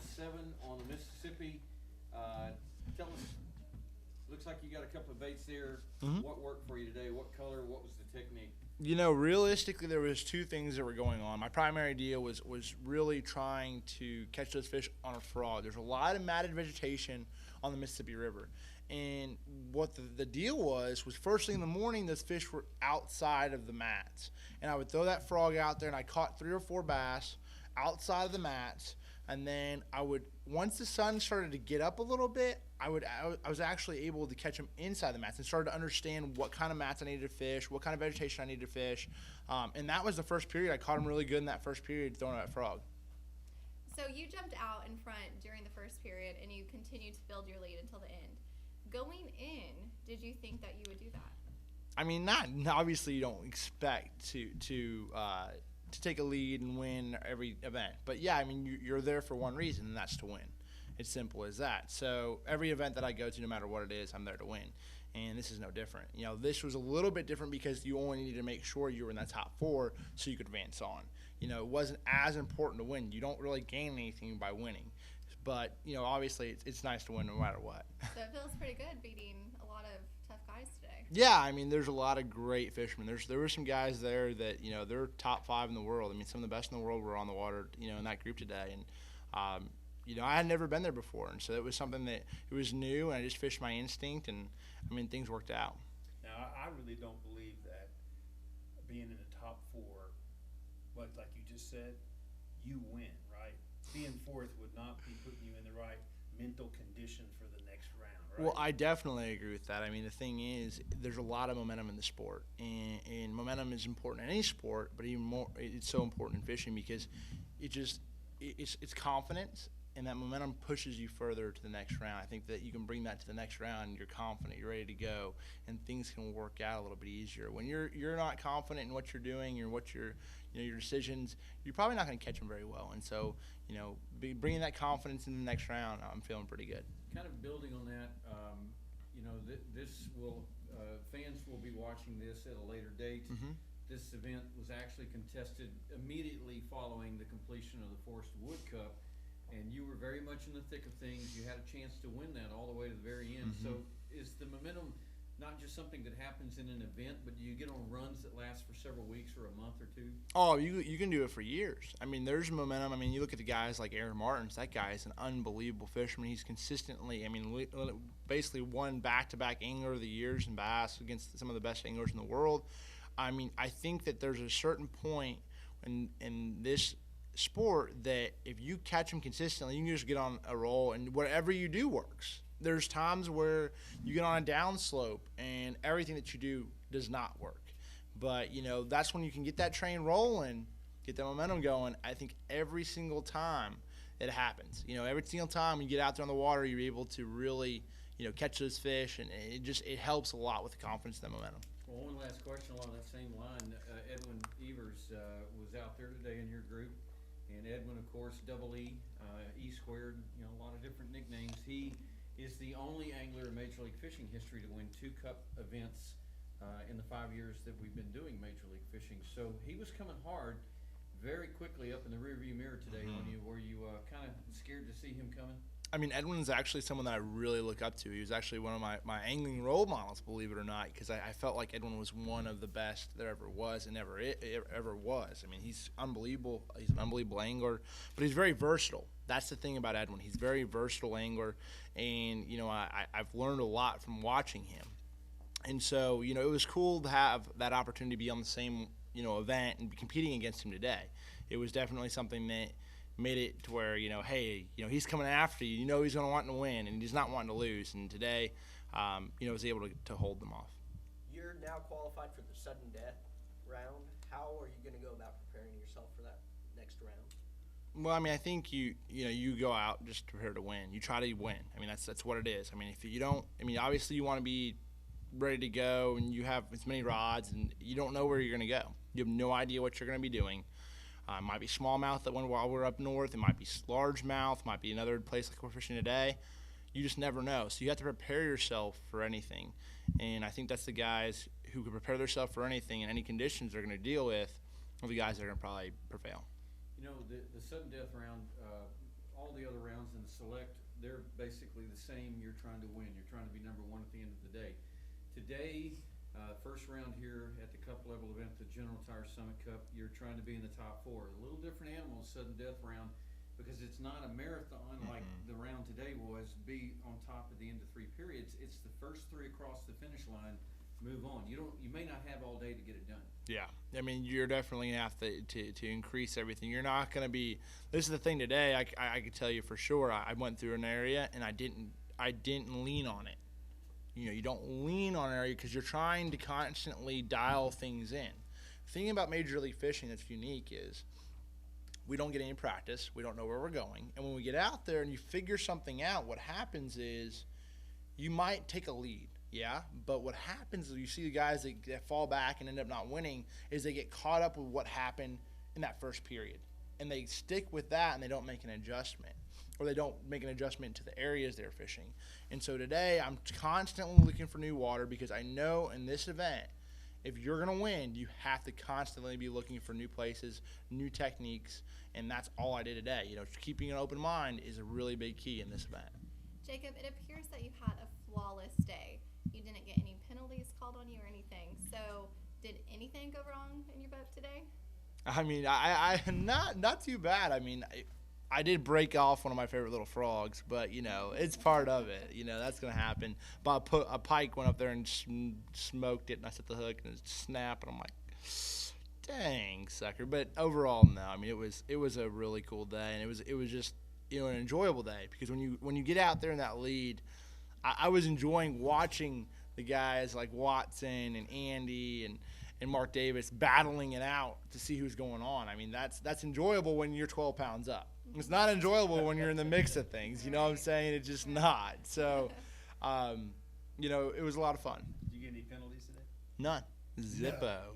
12-7 on the Mississippi. Tell us, looks like you got a couple of baits there. Mhm. What worked for you today? What color? What was the technique? Realistically, there was two things that were going on. My primary deal was really trying to catch those fish on a frog. There's a lot of matted vegetation on the Mississippi River. And what the deal was first thing in the morning, those fish were outside of the mats. And I would throw that frog out there, and I caught 3 or 4 bass outside of the mats. And then once the sun started to get up a little bit, I was actually able to catch them inside the mats and started to understand what kind of mats I needed to fish, what kind of vegetation I needed to fish. And that was the first period. I caught them really good in that first period throwing that frog. So you jumped out in front during the first period, and you continued to build your lead until the end. Going in, did you think that you would do that? I mean, obviously you don't expect to take a lead and win every event. But yeah, I mean, you're there for one reason, and that's to win. It's simple as that. So every event that I go to, no matter what it is, I'm there to win. And this is no different. This was a little bit different because you only needed to make sure you were in that top 4 so you could advance on. It wasn't as important to win. You don't really gain anything by winning. But, obviously it's nice to win no matter what. So it feels pretty good beating a lot of tough guys today. Yeah, I mean, there's a lot of great fishermen. There were some guys there that, they're top 5 in the world. I mean, some of the best in the world were on the water, in that group today. And, I had never been there before. And so it was something that it was new, and I just fished my instinct, and, I mean, things worked out. Now, I really don't believe that being in the top 4, but like you just said, you win, right? Being fourth would not be putting you in the right mental condition for the next round, right? Well, I definitely agree with that. I mean, the thing is, there's a lot of momentum in the sport, and momentum is important in any sport, but even more, it's so important in fishing because it's confidence, and that momentum pushes you further to the next round. I think that you can bring that to the next round, and you're confident, you're ready to go, and things can work out a little bit easier. When you're not confident in what you're doing or what your decisions, you're probably not going to catch them very well. And so, bringing that confidence in the next round, I'm feeling pretty good. Kind of building on that, this will fans will be watching this at a later date. Mm-hmm. This event was actually contested immediately following the completion of the Forest Wood Cup, and you were very much in the thick of things. You had a chance to win that all the way to the very end. Mm-hmm. So is the momentum not just something that happens in an event, but do you get on runs that last for several weeks or a month or two? Oh, you can do it for years. I mean, there's momentum. I mean, you look at the guys like Aaron Martins. That guy is an unbelievable fisherman. He's consistently, basically won back-to-back Angler of the Years in bass against some of the best anglers in the world. I mean, I think that there's a certain point in this sport that if you catch them consistently, you can just get on a roll, and whatever you do works. There's times where you get on a downslope and everything that you do does not work. But, that's when you can get that train rolling, get that momentum going. I think every single time it happens. Every single time you get out there on the water, you're able to really, catch those fish, and it helps a lot with the confidence and the momentum. Well, one last question along that same line. Edwin Evers was out there today in your group. And Edwin, of course, double E, E squared, a lot of different nicknames. He is the only angler in Major League Fishing history to win 2 Cup events in the 5 years that we've been doing Major League Fishing. So he was coming hard very quickly up in the rearview mirror today on you. Were you kind of scared to see him coming? I mean, Edwin's actually someone that I really look up to. He was actually one of my angling role models, believe it or not, because I felt like Edwin was one of the best there ever was and ever was. I mean, he's unbelievable. He's an unbelievable angler, but he's very versatile. That's the thing about Edwin. He's a very versatile angler, and, I've learned a lot from watching him. And so, it was cool to have that opportunity to be on the same, event and be competing against him today. It was definitely something that made it to where, hey, he's coming after you. He's going to want to win, and he's not wanting to lose. And today, was able to hold them off. You're now qualified for the sudden death round. How are you going to go about preparing yourself for that next round? Well, I mean, I think you go out just to prepare to win. You try to win. I mean, that's what it is. I mean, if you don't, obviously you want to be ready to go, and you have as many rods, and you don't know where you're going to go. You have no idea what you're going to be doing. It might be smallmouth that one while we're up north. It might be largemouth. Might be another place like we're fishing today. You just never know. So you have to prepare yourself for anything. And I think that's the guys who can prepare themselves for anything and any conditions they're going to deal with are the guys that are going to probably prevail. The sudden death round, all the other rounds and the select, they're basically the same. You're trying to win. You're trying to be number one at the end of the day. Today, first round here at the cup level event, the General Tire Summit Cup, you're trying to be in the top four. A little different animal, sudden death round, because it's not a marathon like the round today was, be on top at the end of 3 periods. It's the first 3 across the finish line, move on. You may not have all day to get it done. Yeah, I mean, you're definitely going to have to increase everything. You're not going to be – this is the thing today, I can tell you for sure. I went through an area and I didn't lean on it. You know, you don't lean on an area because you're trying to constantly dial things in. The thing about Major League Fishing that's unique is we don't get any practice. We don't know where we're going. And when we get out there and you figure something out, what happens is you might take a lead. Yeah, but what happens is you see the guys that fall back and end up not winning is they get caught up with what happened in that first period. And they stick with that and they don't make an adjustment. Or they don't make an adjustment to the areas they're fishing. And so today I'm constantly looking for new water because I know in this event, if you're going to win, you have to constantly be looking for new places, new techniques, and that's all I did today. You know, keeping an open mind is a really big key in this event. Jacob, it appears that you had a flawless day. You didn't get any penalties called on you or anything. So did anything go wrong in your boat today? I mean, I not too bad. I mean, I did break off one of my favorite little frogs, but, you know, it's part of it. You know, that's going to happen. But a pike went up there and smoked it, and I set the hook, and it snapped, and I'm like, dang, sucker. But overall, no. I mean, it was a really cool day, and it was just, you know, an enjoyable day because when you get out there in that lead, I was enjoying watching the guys like Watson and Andy and Mark Davis battling it out to see who's going on. I mean, that's enjoyable when you're 12 pounds up. It's not enjoyable when you're in the mix of things. You know what I'm saying? It's just not. So, you know, it was a lot of fun. Did you get any penalties today? None. Zippo.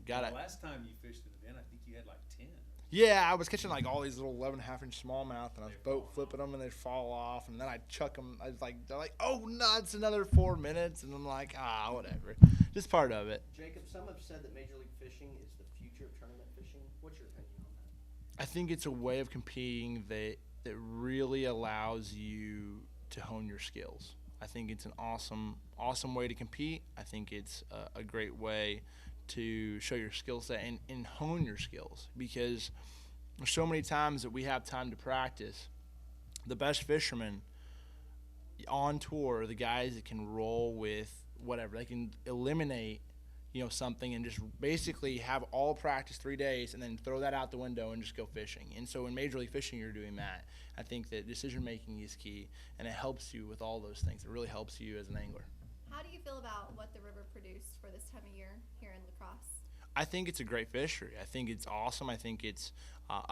Got it. Last time you fished an event, I think you had like 10. Yeah, I was catching like all these little 11.5-inch smallmouth, and I was boat flipping them, and they'd fall off, and then I'd chuck them. I was like, they're like, oh, no, it's another 4 minutes, and I'm like, whatever. Just part of it. Jacob, some have said that Major League Fishing is the future of tournament fishing. What's your opinion on that? I think it's a way of competing that really allows you to hone your skills. I think it's an awesome way to compete. I think it's a great way to show your skill set and hone your skills, because there's so many times that we have time to practice. The best fishermen on tour are the guys that can roll with whatever. They can eliminate, you know, something and just basically have all practice 3 days and then throw that out the window and just go fishing. And so in Major League Fishing, you're doing that. I think that decision making is key, and it helps you with all those things. It really helps you as an angler. How do you feel about what the river produced for this time of year here in La Crosse? I think it's a great fishery. I think it's awesome. I think it's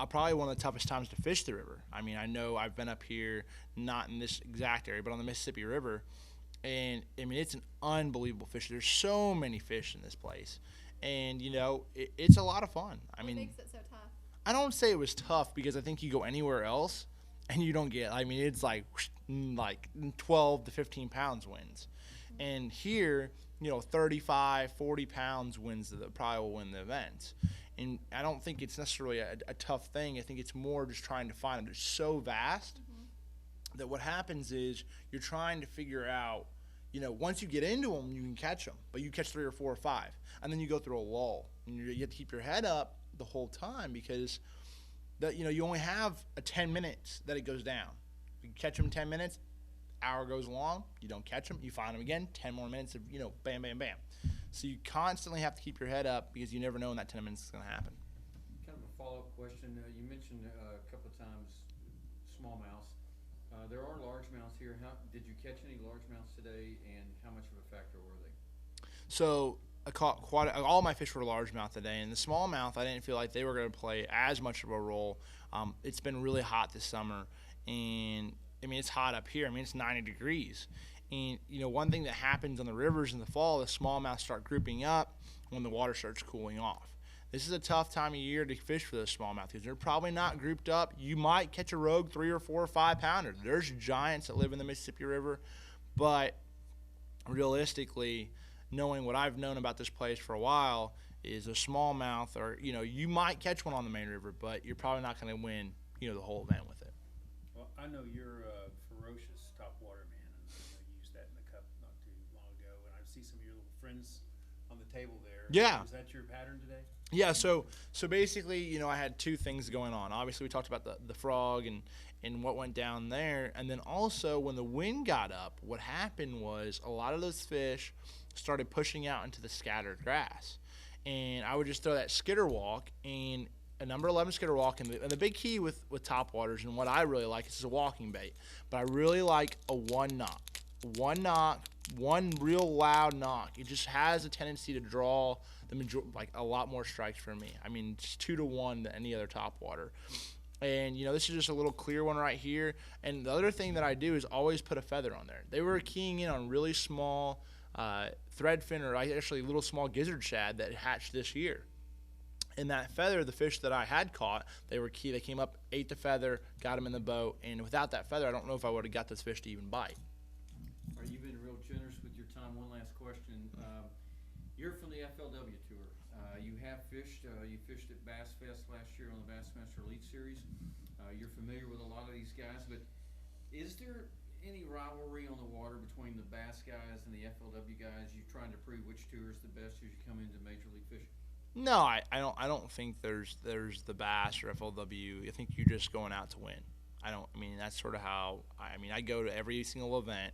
probably one of the toughest times to fish the river. I mean, I know I've been up here, not in this exact area, but on the Mississippi River, and I mean, it's an unbelievable fish. There's so many fish in this place, and you know, it's a lot of fun. What makes it so tough? I don't say it was tough because I think you go anywhere else and you don't get. I mean, it's like 12 to 15 pounds wins, and here, you know, 35, 40 pounds wins probably will win the event. And I don't think it's necessarily a tough thing. I think it's more just trying to find them. They're so vast that what happens is you're trying to figure out, you know, once you get into them, you can catch them. But you catch 3 or 4 or 5. And then you go through a lull. And you have to keep your head up the whole time because, you know, you only have 10 minutes that it goes down. You catch them in 10 minutes, hour goes along, you don't catch them, you find them again, 10 more minutes of, you know, bam, bam, bam. So you constantly have to keep your head up because you never know when that 10 minutes is going to happen. Kind of a follow-up question. You mentioned a couple of times smallmouths. There are largemouths here. Did you catch any largemouths today, and how much of a factor were they? So I caught all my fish were largemouth today, and the smallmouth I didn't feel like they were going to play as much of a role. It's been really hot this summer, and I mean, it's hot up here. I mean, it's 90 degrees. And, you know, one thing that happens on the rivers in the fall, the smallmouth start grouping up when the water starts cooling off. This is a tough time of year to fish for those smallmouth because they're probably not grouped up. You might catch a rogue 3 or 4 or 5 pounder. There's giants that live in the Mississippi River. But realistically, knowing what I've known about this place for a while is a smallmouth, or, you know, you might catch one on the main river, but you're probably not going to win, you know, the whole event with it. I know you're a ferocious topwater man, and I know you used that in the cup not too long ago, and I see some of your little friends on the table there. Yeah. Is that your pattern today? Yeah, so basically, you know, I had two things going on. Obviously, we talked about the frog and what went down there. And then also, when the wind got up, what happened was a lot of those fish started pushing out into the scattered grass. And I would just throw that skitter walk and a number 11 skitter walk. And the big key with topwaters and what I really like is a walking bait. But I really like a one knock. One real loud knock. It just has a tendency to draw a lot more strikes for me. I mean, it's 2-1 than any other topwater. And, you know, this is just a little clear one right here. And the other thing that I do is always put a feather on there. They were keying in on really small threadfin, or actually little small gizzard shad that hatched this year. And that feather, the fish that I had caught, they came up, ate the feather, got them in the boat. And without that feather, I don't know if I would have got this fish to even bite. You've been real generous with your time. One last question. You're from the FLW Tour. You have fished. You fished at Bass Fest last year on the Bassmaster Elite Series. You're familiar with a lot of these guys, but is there any rivalry on the water between the Bass guys and the FLW guys? You trying to prove which tour is the best as you come into Major League Fishing? No, I don't think there's the Bass or FLW. I think you're just going out to win. I mean, that's sort of how I go to every single event.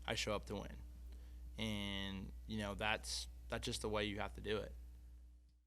I show up to win, and you know that's just the way you have to do it.